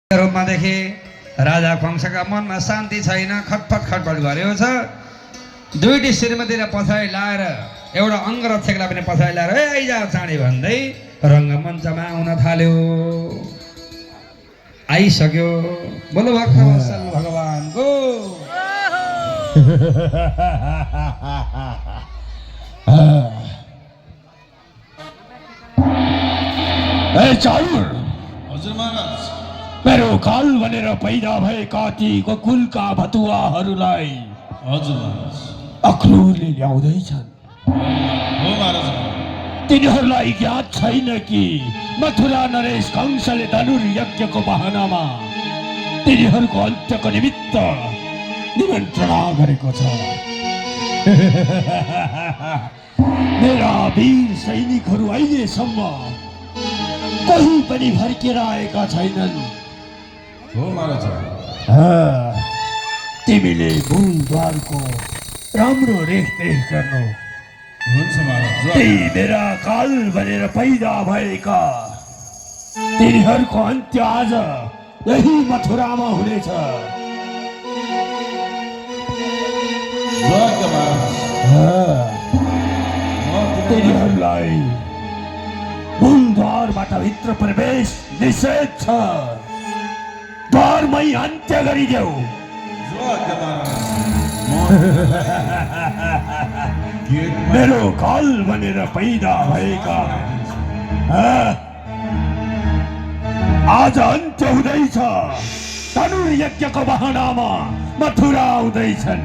रूपमा देखे राजा कंसका मनमा शान्ति छैन, खटपट गरेको छ। दुईटी श्रीमतीलाई पछाडि लाएर एउटा अङ्गरक्षकलाई पनि पछाडि लाएर ए आइजा चाँडै भन्दै रङ्गमञ्चमा आउन थाल्यो। आइसक्यो। बोलो भक्तवत्सल भगवानको। ए चारुर, हजुर महाराज, मेरो काल भनेर पैदा भएका ती गोकुलका भतुवाहरूलाई हजुर महाराज, अक्रूरले ल्याउँदैछन्। हो महाराज। तिनीहरूलाई ज्ञात छैन कि मथुरा नरेश कंसले धनुर्यज्ञको बहानामा तिनीहरूको अन्त्यको निमित्त निमन्त्रणा गरेको छ। मेरा वीर सैनिकहरू अहिलेसम्म कोही पनि फर्केर आएका छैनन्। हो महाराज। तिमीले मूलद्वारको राम्रो रेखदेख गर्नु। हुन्छ महाराज। ती मेरा काल भनेर पैदा भएका तिनीहरूको अन्त्य आज यही मथुरामा हुनेछ। तिनीहरूलाई मूलद्वारबाट भित्र प्रवेश निषेध छ। द्वारमै अन्त्य गरिदेऊ। मेरो काल भनेर पैदा भएका आज अन्त्य हुँदैछ। धनुर्यज्ञको बहानामा मथुरा आउँदैछन्।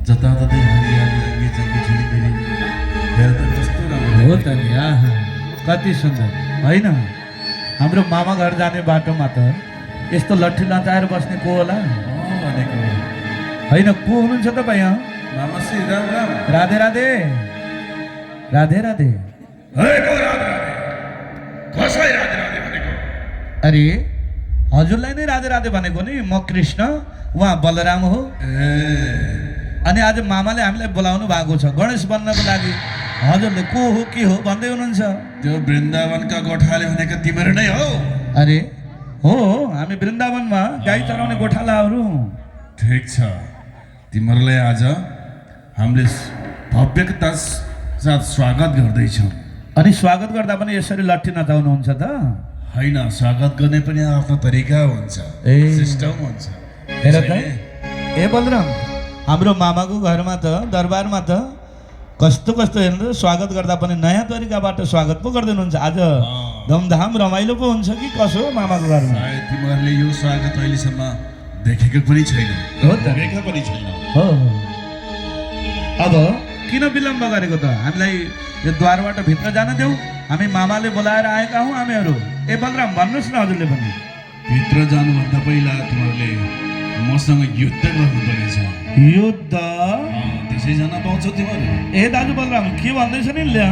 जताततै हरियाली रङ्गी चङ्गी झुलिबेली हेर्दा कस्तो राम्रो हो त नि। कति सुन्दर होइन? हाम्रो मामा घर जाने बाटोमा त यस्तो लट्ठी लचाएर बस्ने को होला भनेको होइन? को हुनुहुन्छ तपाईँ यहाँ? मामा श्री राम राम। राधे राधे। राधे राधे। कसलाई राधे राधे भनेको? अरे हजुरलाई नै राधे राधे भनेको नि। म कृष्ण, उहाँ बलराम हो। अनि आज मामाले हामीलाई बोलाउनु भएको छ गणेश बन्नको लागि। हजुरले को हो के हो भन्दै हुनुहुन्छ? त्यो वृन्दावनका गोठाले भनेको तिमीहरू नै हो? अरे हो, हामी वृन्दावनमा गाई चराउने गोठालाहरू। ठिक छ, तिमीहरूलाई आज हामीले भव्यता साथ स्वागत गर्दैछौँ। अनि स्वागत गर्दा पनि यसरी लट्ठी नचाउनुहुन्छ त? होइन, स्वागत गर्ने पनि आफ्नो तरिका हुन्छ, सिस्टम हुन्छ। हेर त, ए बलराम, हाम्रो मामाको घरमा त दरबारमा त कस्तो कस्तो हेर्नु, स्वागत गर्दा पनि नयाँ तरिकाबाट स्वागत पो गर्दै हुनुहुन्छ। आज धुमधाम रमाइलो पो हुन्छ कि कसो मामाको घरमा? सायद तिमीहरूले यो स्वागत अहिलेसम्म देखेको पनि छैन। हो त, देखेको पनि छैन। हो। अब किन विलम्ब गरेको त? हामीलाई यो द्वारबाट भित्र जान देऊ। हामी मामाले बोलाएर आएका हौँ हामीहरू। ए बलराम, भन्नुहोस् न हजुरले पनि। भित्र जानुभन्दा पहिला तिमीहरूले मसँग युद्ध गर्नुपर्नेछ। युद्ध? त्यसै जान पाउँछौ तिमीहरू? ए दाजु बलराम, के भन्दैछ नि ले?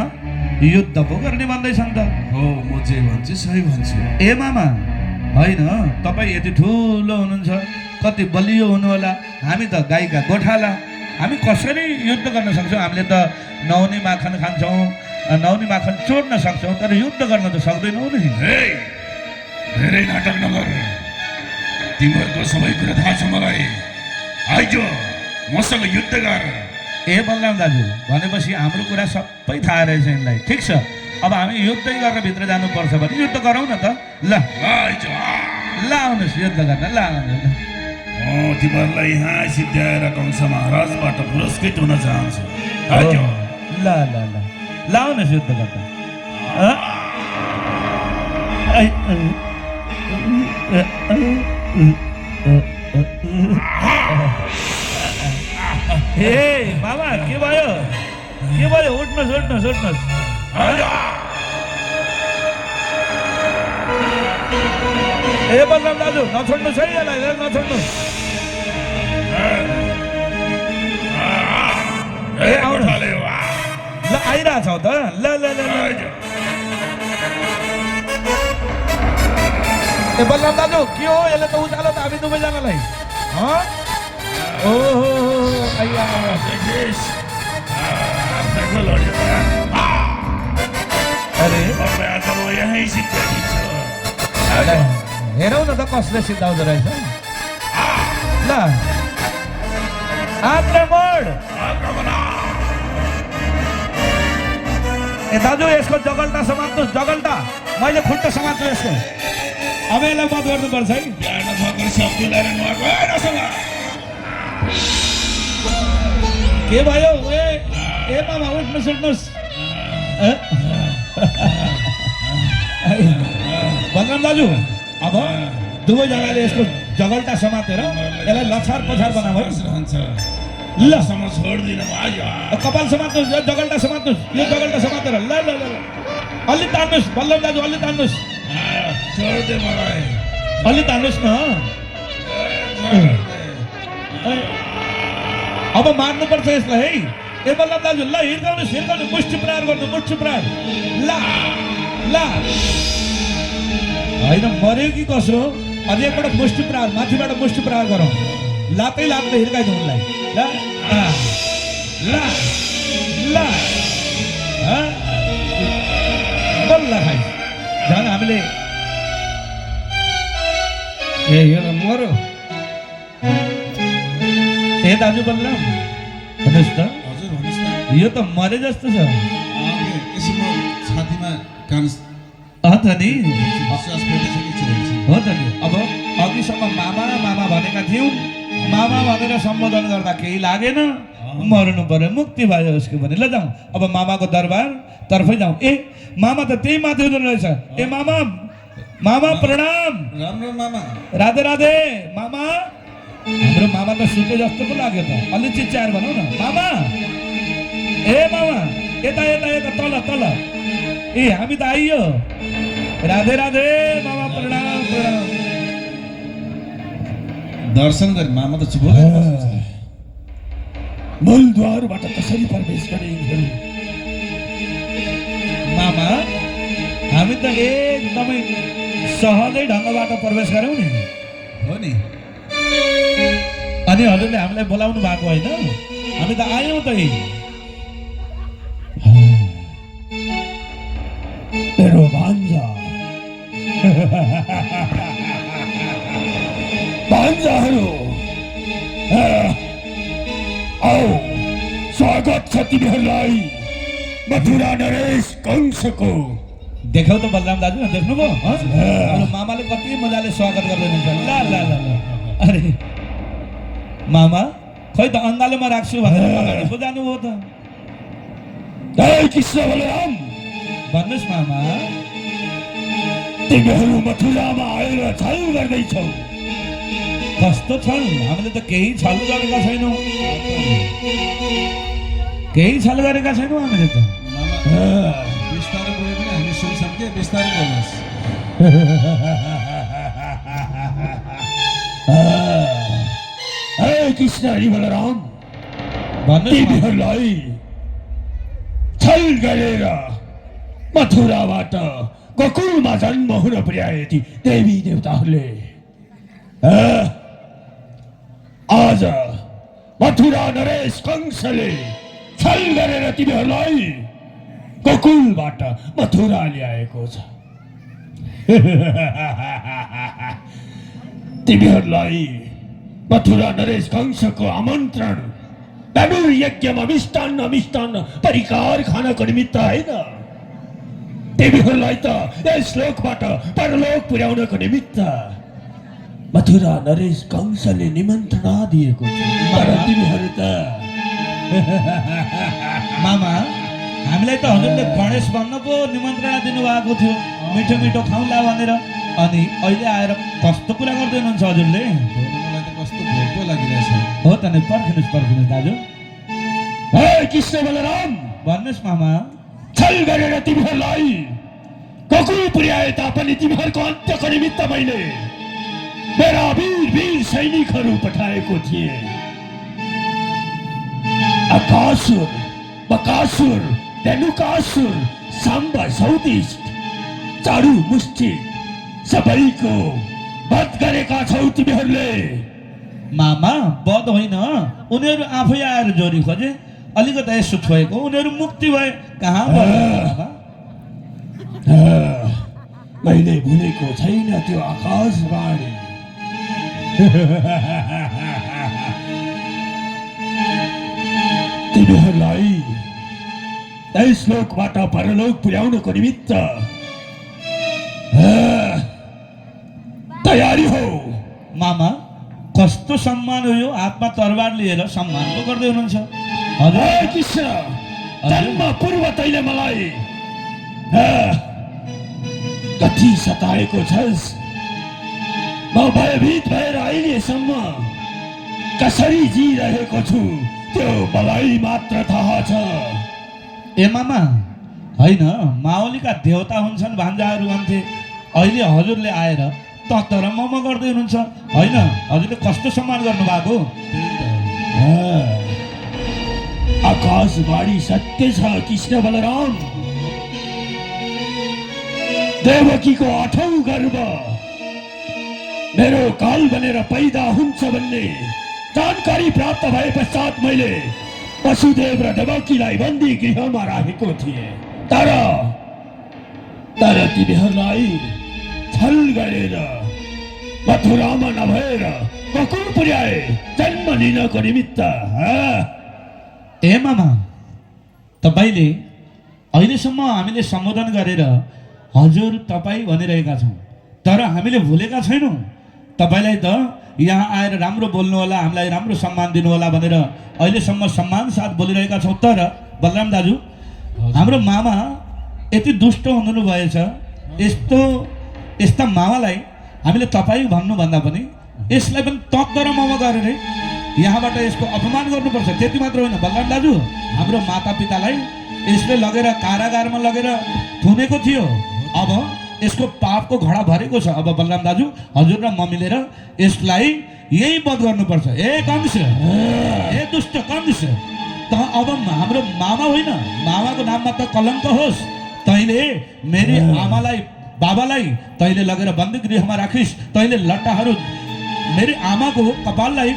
युद्ध पो गर्ने भन्दैछन् त? हो, म जे भन्छु सही भन्छु। ए मामा, होइन, तपाईँ यति ठुलो हुनुहुन्छ, कति बलियो हुनु होला। हामी त गाईका गोठाला, हामी कसरी युद्ध गर्न सक्छौँ? हामीले त नौनी माखन खान्छौँ, नौनी माखन चोर्न सक्छौँ, तर युद्ध गर्न त सक्दैनौँ नि। धेरै नाटक नगर। तिमीहरूको सबै कुरा थाहा छ मलाई। आइज मसँग युद्ध गर। ए बलराम दाजु, भनेपछि हाम्रो कुरा सबै थाहा रहेछ यिनलाई। ठिक छ, अब हामी युद्धै गरेर भित्र जानुपर्छ भने युद्ध गरौँ न त। ल आइज। ल आउनुहोस् युद्ध गर्न। ल आउनुहोस्। म तिमीहरूलाई यहाँ सिद्ध्याएर कंस महाराजबाट पुरस्कृत हुन चाहन्छु। आइज। ल ल ल ल आउनुहोस् युद्ध गर्न। ए मामा, के भयो? के भयो? उठ्नुहोस् उठ्नुहोस् उठ्नुहोस्। ए बलराम दाजु नछोड्नुहोस् है यसलाई नछोड्नुहोस् ए आउनु ल आइरहेछ त ल ल ल ए बलराम दाजु के हो यसले त उचालो त हामी दुवैजनालाई ओहो आइया अरे हेरौँ न त कसले सिद्धाउँदो रहेछ ल आक्रमण ए दाजु यसको जगल्टा समात्नुहोस् जगल्टा मैले खुट्टा समात्छु यसको अब यसलाई मत गर्नुपर्छ है के भयो ए मामा उठ्नुहोस् उठ्नुहोस् बलराम दाजु अब दुवैजनाले यसको जगल्टा समातेर यसलाई लछार पछार बनाऊ ल कपाल समात्नुहोस् जगल्टा समात्नुहोस् यो जगल्टा समातेर ल ल ल अलि तान्नुहोस् बलराम दाजु अलि तान्नुहोस् अलि तान्नुहोस् न अब मार्नुपर्छ यसलाई है ए बलराम दाजु ल हिर्काउनुहोस् हिर्काउनुहोस् मुष्टि प्रहार गर्नु मुष्टि प्रहार ल ल होइन मर्यो कि कसो अझै एकपल्ट मुष्टि प्रहार माथिबाट मुष्टि प्रहार गरौँ लातै लात्दै हिर्काइदिउँ उनलाई ल ल ल बल्ल खाइ झन् हामीले ए यो मर्यो ए दाजु बलराम भन्नुहोस् त यो त मरे जस्तो छ हो त नि अब अघिसम्म मामा मामा भनेका थियौँ मामा भनेर सम्बोधन गर्दा केही लागेन मर्नु पर्यो मुक्ति भयो उसको भने ल जाउँ अब मामाको दरबार तर्फै जाउँ ए मामा त त्यही माथि हुँदो रहेछ ए मामा मामा प्रणाम राम्रो मामा राधे राधे मामा हाम्रो मामा त सुते जस्तो पो लाग्यो त अलि चिच्याएर भनौँ न मामा ए मामा यता यता यता तल तल ए हामी त आइयो राधे राधे मामा प्रणाम प्रणाम दर्शन गरे मामा त चुप मूलद्वारबाट कसरी प्रवेश गरे मामा हामी त एकदमै सहजै ढङ्गबाट प्रवेश गऱ्यौँ नि हो नि अनि हजुरले हामीलाई बोलाउनु भएको होइन हामी त आयौँ त मेरो भान्जा भान्जाहरू आओ स्वागत छ तिमीहरूलाई मथुरा नरेश कंसको देखाउ त बलराम दाजु देख्नुभयो हाम्रो मामाले कति मजाले स्वागत गर्दै हुनुहुन्छ ल ल ल अरे मामा खै त अङ्गालोमा राख्छु भनेर अगाडि पो जानुभयो त कृष्ण बलराम भन्नुहोस् मामा तिमीहरू मथुरामा आएर छल गर्दैछौ कस्तो छल हामीले त केही छल गरेका छैनौँ केही छल गरेका छैनौँ हामीले त बिस्तारै बोले पनि हामी सुन्छौँ के बिस्तारै बोल्नुहोस् कृष्ण हरि बलराम भन्नुहोस् तिमीहरूलाई छल गरेर मथुराबाट गोकुलमा जन्म हुन पुर्याए ती देवी देवताहरूले आज मथुरा नरेश कंसले छल गरेर तिमीहरूलाई गोकुलबाट मथुरा ल्याएको छ तिमीहरूलाई मथुरा नरेश कंसको आमन्त्रण धनुर यज्ञमा मिष्टान्न परिकार खानको निमित्त होइन तिमीहरूलाई त यस लोकबाट परलोक पुर्याउनको निमित्त मथुरा नरेश कंसले निमन्त्रणा दिएको छ तर तिमीहरू त मामा हामीलाई त हजुरले गणेश भन्न पो निमन्त्रणा दिनुभएको थियो मिठो मिठो खाउँला भनेर अनि अहिले आएर कस्तो कुरा गर्दै हुनुहुन्छ हजुरले मलाई त कस्तो भोक पो लागिरहेछ हो त नि पर्खिनुहोस् दाजु हे कृष्ण बलराम भन्नुहोस् मामा छल गरेर तिमीहरूलाई ककुर पुर्याए तापनि तिमीहरूको अन्त्यको निमित्त मैले मेरा वीर वीर सैनिकहरू पठाएको थिएँ। अकासुर, बकासुर, रेणुकासुर, साम्बा सौदिष्ट, चारु मुष्टि सबैको वध गरेका छौ तिमीहरूले। मामा बध होइन, उनीहरू आफै आएर जोडी खोजे, अलिकति यसो छोएको, उनीहरू मुक्ति भए। कहाँ भयो मामा? मैले भुलेको छैन त्यो आकाशवाणी। तिमीहरूलाई यस लोकबाट परलोक पुर्याउनको निमित्त तयारी हो। मामा कस्तो सम्मान हो यो, हातमा तरबार लिएर सम्मान पो गर्दै हुनुहुन्छ। हजुर कृष्ण, जन्म पूर्व तैले मलाई कति सताएको छस्। म भयभीत भएर अहिलेसम्म कसरी जिरहेको छु त्यो मलाई मात्र थाहा छ। ए मामा होइन, माओलीका देवता हुन्छन् भान्जाहरू भन्थे, अहिले हजुरले आएर तर मम गर्दै हुनुहुन्छ। होइन, हजुरले कस्तो सम्मान गर्नुभएको। आकाशवाणी सत्य छ कृष्ण बलराम। देवकीको 8औं गर्भ मेरो काल बनेर पैदा हुन्छ भन्ने जानकारी प्राप्त भए पश्चात मैले वसुदेव र देवकीलाई बन्दी गृहमा राखेको थिएँ। तर तिमीहरूलाई छल गरेर मथुरामा नभएर ककुर पुर्याए जन्म लिनको निमित्त। ए मामा, तपाईँले अहिलेसम्म हामीले सम्बोधन गरेर हजुर तपाईँ भनिरहेका छौँ, तर हामीले भुलेका छैनौँ। तपाईँलाई त यहाँ आएर राम्रो बोल्नु होला, हामीलाई राम्रो सम्मान दिनु होला भनेर अहिलेसम्म सम्मान साथ बोलिरहेका छौँ। तर बलराम दाजु, हाम्रो मामा यति दुष्ट हुनु भएछ। यस्ता मामालाई हामीले तपाईँ भन्नुभन्दा पनि यसलाई पनि तक्दर मामा गरेर यहाँबाट यसको अपमान गर्नुपर्छ। त्यति मात्र होइन बलराम दाजु, हाम्रो माता पितालाई यसले लगेर कारागारमा लगेर थुनेको थियो। अब यसको पापको घडा भरेको छ। अब बलराम दाजु, हजुर र म मिलेर यसलाई यही वध गर्नुपर्छ। ए कंस, ए दुष्ट कंस, त अब हाम्रो मामा होइन, मामाको नाममा त कलङ्क होस्। तैँले मेरी आमालाई बाबालाई तैँले लगेर बन्दी गृहमा राखिस्। तैँले लट्टाहरू मेरी आमाको कपाललाई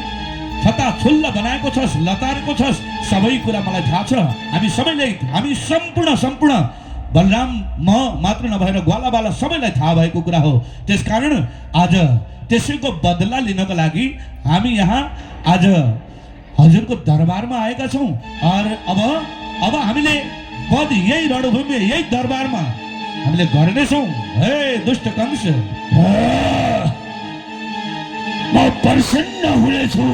छताछुल्ल बनाएको छस्, लतारेको छस्। सबै कुरा मलाई थाहा छ। हामी सम्पूर्ण बलराम म मात्र नभएर ग्वालाबाला सबैलाई थाहा भएको कुरा हो। त्यसकारण आज त्यसैको बदला लिनको लागि हामी यहाँ आज हजुरको दरबारमा आएका छौँ। अब हामीले वध यही रणभूमि, यही दरबारमा हामीले गर्नेछौँ। हे दुष्ट कंस, म प्रसन्न हुनेछु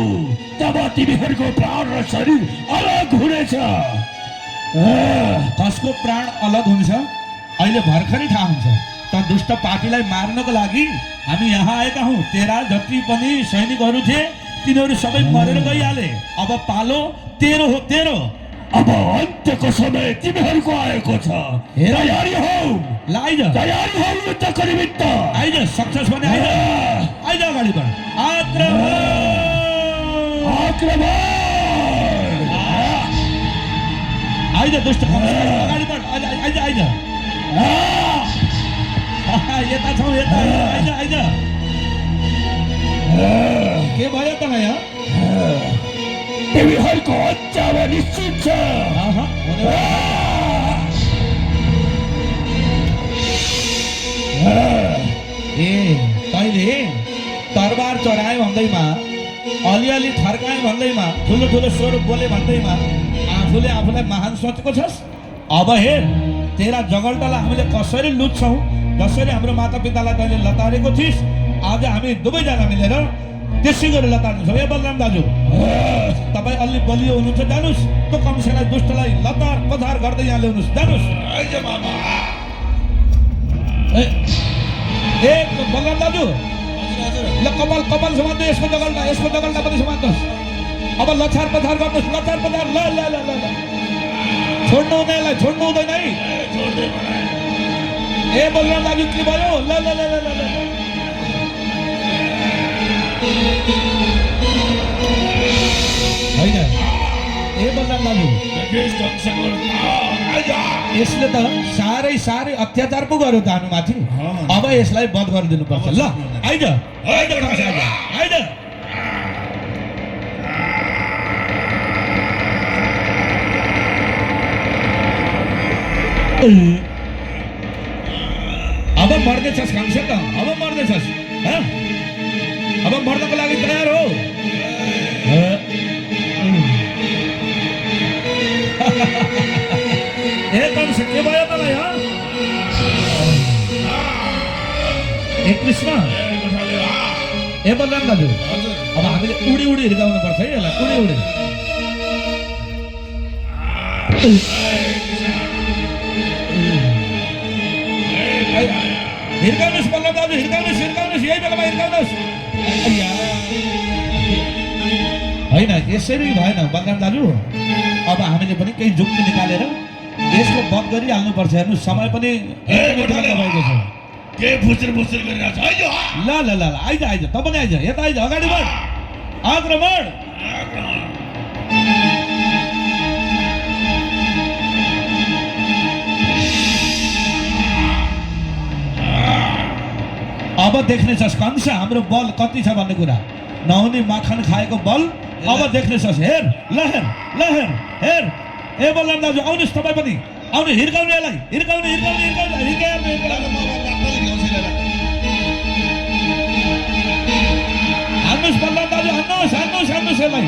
तब तिमीहरूको प्राण र शरीर अलग हुनेछ। कसको प्राण अलग हुन्छ अहिले भर्खरै थाहा हुन्छ। त दुष्ट पापीलाई मार्नको लागि हामी यहाँ आएका हौँ। तेरा जति पनि सैनिकहरू थिए तिनीहरू सबै मरेर गइहाले। अब पालो तेरो हो, तेरो। अब अन्त्यको समय तिमीहरूको आएको छ। तयारी हो, आइज तयारी हो युद्धको निमित्त। आइज, सक्सेस भने आइज अगाडि बढ। आइज दुष्ट अगाडि बढ, आइज यता छौँ, यता आइज। के भयो त यहाँ? तिमीहरूको हत्या निश्चित छ। ए तैँले तरबार चढाए भन्दैमा, अलिअलि थर्काए भन्दैमा, ठुलो ठुलो स्वर बोले भन्दैमा आफूलाई महान सोचेको छस्। अब हेर, तेरा जगल्टालाई हामीले कसरी लुट्छौँ, कसरी हाम्रो माता पितालाई तैँले लतारेको थिइस्। आज हामी दुवैजना मिलेर त्यसै गरेर लतार्नेछौँ। ए बलराम दाजु, तपाईँ अलि बलियो हुनुहुन्छ, जानुहोस् त्यो कंसलाई दुष्टलाई लतार पधार गर्दै यहाँ ल्याउनुहोस्, जानुहोस्। ए बलराम दाजु, ल कपाल समात्नु, यसको जगल्टा पनि समात्नुहोस्। अब लछार पछार गर्नुहोस्, लछार पछार। ल छोड्नु हुँदैन है। ए बलराम दाजु के भयो ल ल ल ल ल ल। होइन ए बलराम दाजु यसले त साह्रै साह्रै अत्याचार पो गर्यो त हानुमाथि। अब यसलाई बध गरिदिनु पर्छ ल। आइज आइज कंस आइज आइज। अब मर्दैछस् कंस त, अब मर्दैछस् हँ? अब मर्नको लागि तयार हो? ए कंस के भयो तँलाई हँ? ए कृष्ण ए बलराम दाजु अब हामीले उडी उडी हिर्काउनु पर्छ है यसलाई, उडी उडी। हिर्काउनुहोस् बलराम दाजु, हिर्काउनुहोस् हिर्काउनुहोस्, यही बेलामा हिर्काउनुहोस्। होइन यसरी भएन बलराम दाजु, अब हामीले पनि केही जुक्ति निकालेर यसको बध गरिहाल्नुपर्छ। हेर्नु समय पनि भएको छ। के फुसुर फुसुर गरिरहेछ आइज। ल ल ल आइज आइज, त पनि आइज, यता आइज, अगाडि बढ, आक्रमण। अब देख्नेछस् कंस हाम्रो बल कति छ भन्ने कुरा, नहुने माखन खाएको बल अब देख्नेछस्। हेर ल हेर ल हेर हेर। ए बलराम दाजु आउनुहोस् तपाईँ पनि, आउनु हिर्काउनु यसलाई, हिर्काउनु हिर्काउनु हिर्काउनु हान्नुहोस् बलराम दाजु, हान्नुहोस् हान्नुहोस् हान्नुहोस् यसलाई।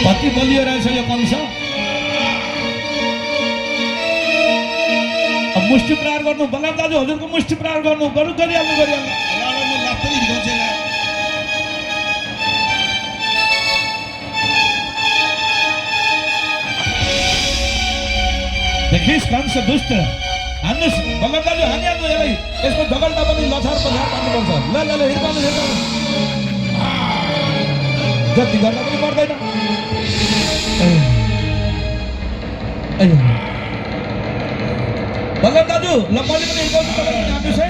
कति बलियो रहेछ यो कंस। मुष्टि प्रहार गर्नु बलराम दाजु, हजुरको मुष्टि प्रहार गर्नु, गरिहाल्नु गरिहाल्नु। देखिस् कंस दुष्ट, हान्नुहोस् बलराम दाजु, हानिहाल्नु यसलाई, यसको झगल्टा पनि लछार पछार पार्नुपर्छ। ल ल ल हिर्काउनु हिर्काउनु, जति गर्दा पनि पर्दैन। बलराम दाजु ल मैले पनि हिर्काउँछु, तपाईँ पनि हान्नुहोस् है।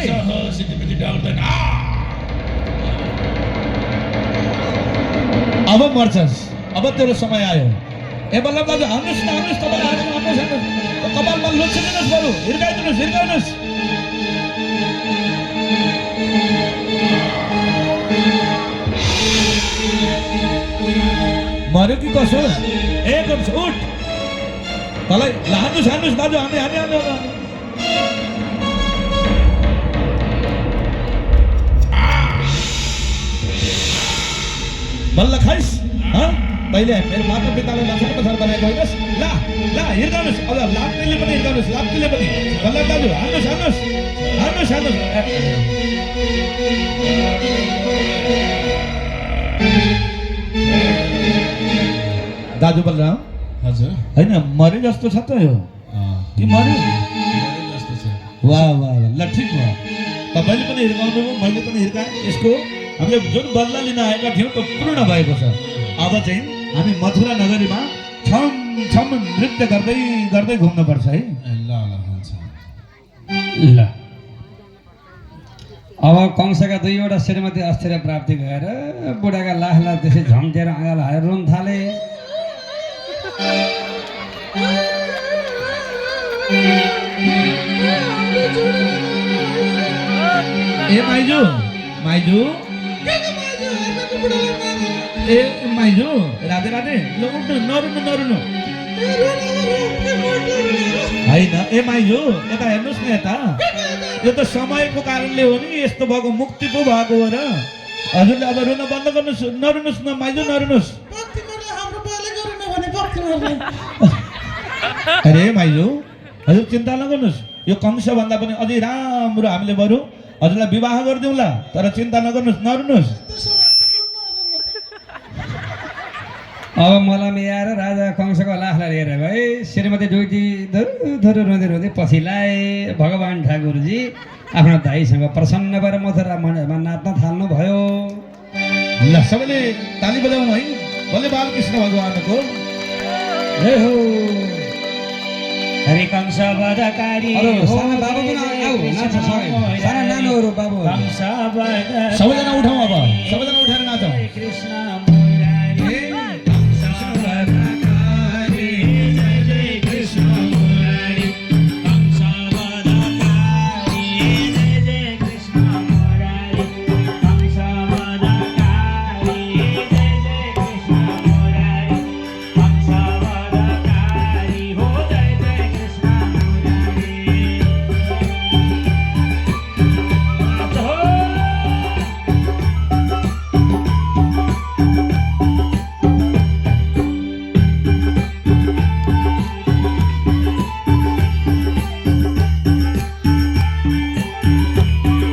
अब मर्छस्, अब तेरो समय आयो। ए बलराम दाजु हान्नुहोस् न, हान्नुहोस्, तपाईँले हान्नुहोस् हान्नुहोस्, कपालमा लोछिदिनुहोस्, बरु हिर्काइदिनुहोस् हिर्काउनुहोस्। मर्यो कि कसो? ए कंस उठ, तँलाई हान्नुहोस् हान्नुहोस् दाजु, हामी हामी हान्नु। बल्ल खाइस् हँ? तैँले मेरो माता पितालाई लछार पछार बनाएको होइनस्। ला ला हिर्काउनुहोस्, अब लात्तीले पनि हिर्काउनुहोस्, लात्तीले पनि। बलराम दाजु हान्नुहोस् हान्नुहोस् हान्नुहोस् हान्नुहोस्। दाजु बलराम हजुर होइन मरे जस्तो छ त यो कि मर्यो? जस्तो छ। वाह वाह वाह, ल ठिक भयो, तपाईँले पनि हिर्काउनु भयो, मैले पनि हिर्काएँ। यसको हामीले जुन बदला लिन आएका थियौँ त्यो पूर्ण भएको छ। अब चाहिँ हामी मथुरा नगरीमा छम छम नृत्य गर्दै गर्दै घुम्नुपर्छ है। ल ल हुन्छ। ल अब कंसका दुईवटा श्रीमती अस्थिर प्राप्ति भएर बुढाका लाखलाई त्यसै झम्टेर आँगा लाएर रुन थाले। ए माइजू माइजू ए माइजू राधे राधे, ल उठ्नु, नरुनु नरुनु। होइन ए माइजू यता हेर्नुहोस् न, यता यो त समयको कारणले हो नि यस्तो भएको, मुक्ति पो भएको हो र। हजुरले अब रुन बन्द गर्नुहोस्, नरुनुहोस् न माइजू, नरुनुहोस्। अरे माइजू हजुर चिन्ता नगर्नुहोस्, यो कंस भन्दा पनि अझै राम्रो हामीले बरु हजुरलाई विवाह गरिदिउँला, तर चिन्ता नगर्नुहोस्, नरुनुहोस्। अब मलाई मिलाएर राजा कंसको लाखलाई लिएर भाइ श्रीमती दुईटी धुर रुँदै रुँदै पछि लाए। भगवान् ठाकुरजी आफ्नो दाइसँग प्रसन्न भएर मथुरामा नाच्न थाल्नु भयो। ल सबैले ताली बजाउनु है, भोलि बालकृष्ण भगवानको जय हो। हरि कंस वधकारी अरू साना बाबु पनि आऊ नाच्छ सँगै साना नानुहरू बाबु कंस वध सबैजना उठाउँ